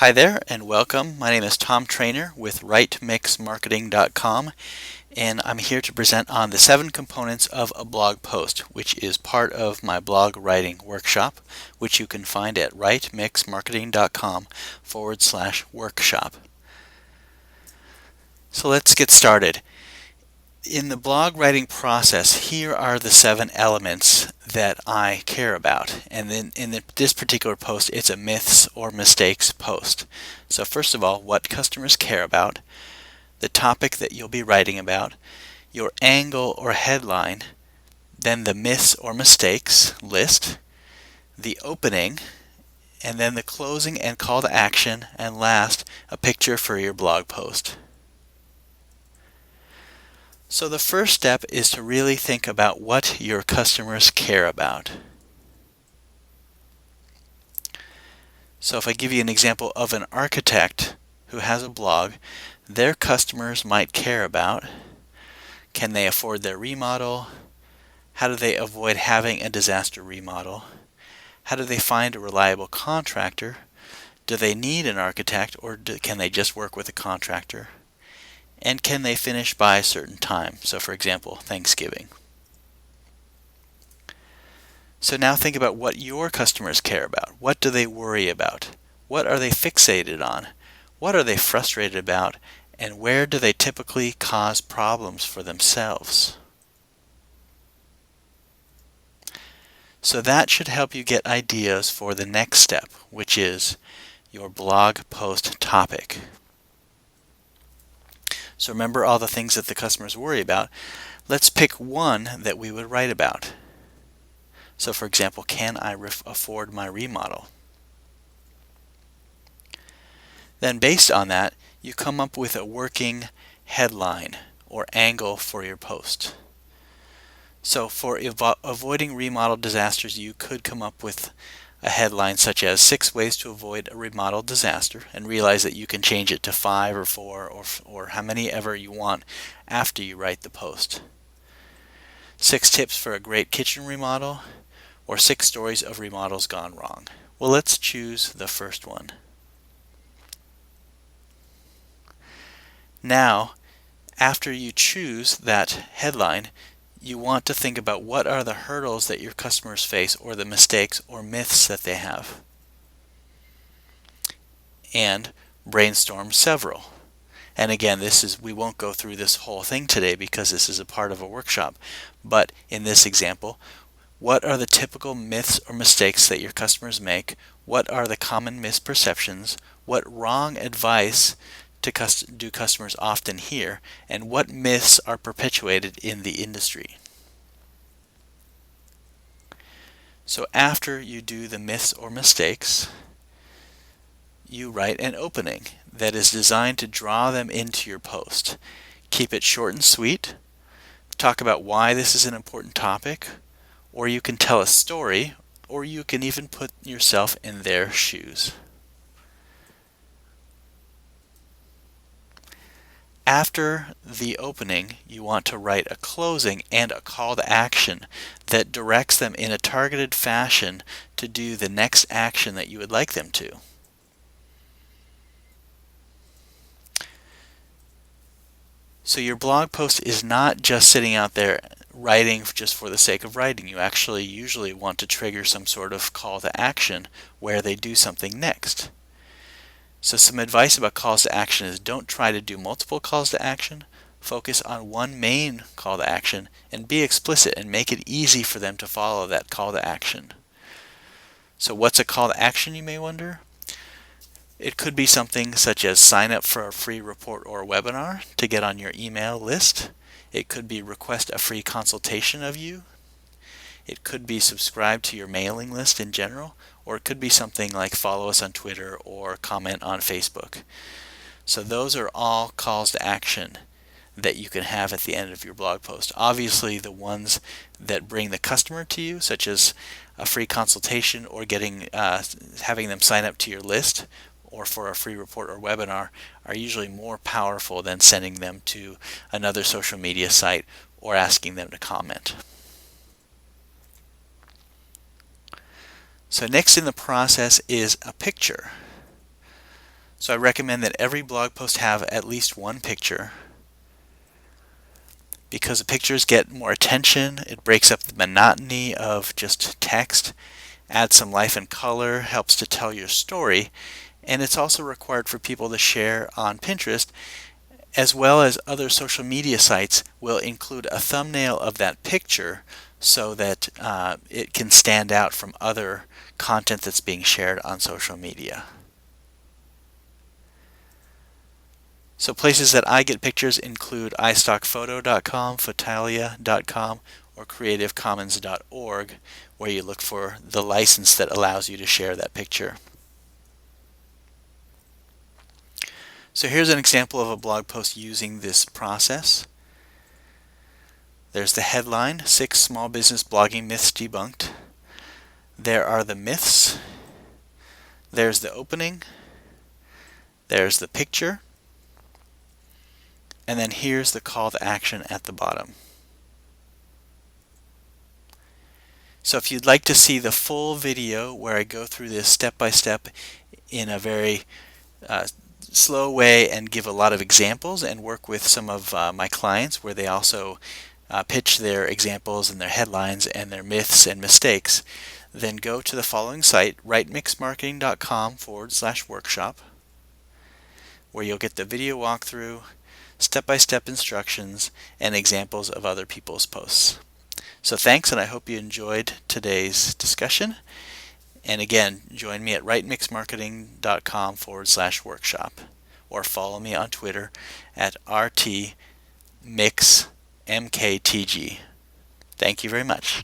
Hi there and welcome. My name is Tom Trainer with WriteMixMarketing.com, and I'm here to present on the 7 components of a blog post, which is part of my blog writing workshop, which you can find at WriteMixMarketing.com/workshop. So let's get started. In the blog writing process, here are the 7 elements that I care about. And then in this particular post, it's a myths or mistakes post. So first of all, what customers care about, the topic that you'll be writing about, your angle or headline, then the myths or mistakes list, the opening, and then the closing and call to action, and last, a picture for your blog post. So the first step is to really think about what your customers care about. So if I give you an example of an architect who has a blog, their customers might care about: can they afford their remodel? How do they avoid having a disaster remodel? How do they find a reliable contractor? Do they need an architect, or can they just work with a contractor? And can they finish by a certain time? So for example, Thanksgiving. So now think about what your customers care about. What do they worry about? What are they fixated on? What are they frustrated about? And where do they typically cause problems for themselves? So that should help you get ideas for the next step, which is your blog post topic. So remember all the things that the customers worry about. Let's pick one that we would write about. So for example, can I afford my remodel? Then based on that, you come up with a working headline or angle for your post. So for avoiding remodel disasters, you could come up with a headline such as 6 ways to avoid a remodel disaster, and realize that you can change it to 5 or 4 or how many ever you want after you write the post. 6 tips for a great kitchen remodel, or 6 stories of remodels gone wrong. Well, let's choose the first one. Now, after you choose that headline, you want to think about what are the hurdles that your customers face, or the mistakes or myths that they have, and brainstorm several. And again, we won't go through this whole thing today because this is a part of a workshop, but in this example, what are the typical myths or mistakes that your customers make? What are the common misperceptions? What wrong advice do customers often hear? And what myths are perpetuated in the industry? So after you do the myths or mistakes, you write an opening that is designed to draw them into your post. Keep it short and sweet. Talk about why this is an important topic, or you can tell a story, or you can even put yourself in their shoes. After the opening, you want to write a closing and a call to action that directs them in a targeted fashion to do the next action that you would like them to. So your blog post is not just sitting out there writing just for the sake of writing. You actually usually want to trigger some sort of call to action where they do something next. So some advice about calls to action is: don't try to do multiple calls to action. Focus on one main call to action and be explicit and make it easy for them to follow that call to action. So what's a call to action, you may wonder? It could be something such as sign up for a free report or webinar to get on your email list. It could be request a free consultation of you. It could be subscribe to your mailing list in general, or it could be something like follow us on Twitter or comment on Facebook. So those are all calls to action that you can have at the end of your blog post. Obviously, the ones that bring the customer to you, such as a free consultation or having them sign up to your list, or for a free report or webinar, are usually more powerful than sending them to another social media site or asking them to comment. So next in the process is a picture. So I recommend that every blog post have at least one picture, because the pictures get more attention. It breaks up the monotony of just text, adds some life and color, helps to tell your story, and it's also required for people to share on Pinterest, as well as other social media sites will include a thumbnail of that picture so that it can stand out from other content that's being shared on social media. So places that I get pictures include istockphoto.com, fotalia.com, or creativecommons.org, where you look for the license that allows you to share that picture. So here's an example of a blog post using this process. There's the headline, 6 Small Business Blogging Myths Debunked. There are the myths. There's the opening. There's the picture. And then here's the call to action at the bottom. So if you'd like to see the full video where I go through this step by step in a very slow way and give a lot of examples and work with some of my clients where they also pitch their examples and their headlines and their myths and mistakes, then go to the following site, rightmixmarketing.com/workshop, where you'll get the video walkthrough, step-by-step instructions, and examples of other people's posts. So thanks, and I hope you enjoyed today's discussion. And again, join me at rightmixmarketing.com/workshop, or follow me on Twitter at RTMixMKTG. Thank you very much.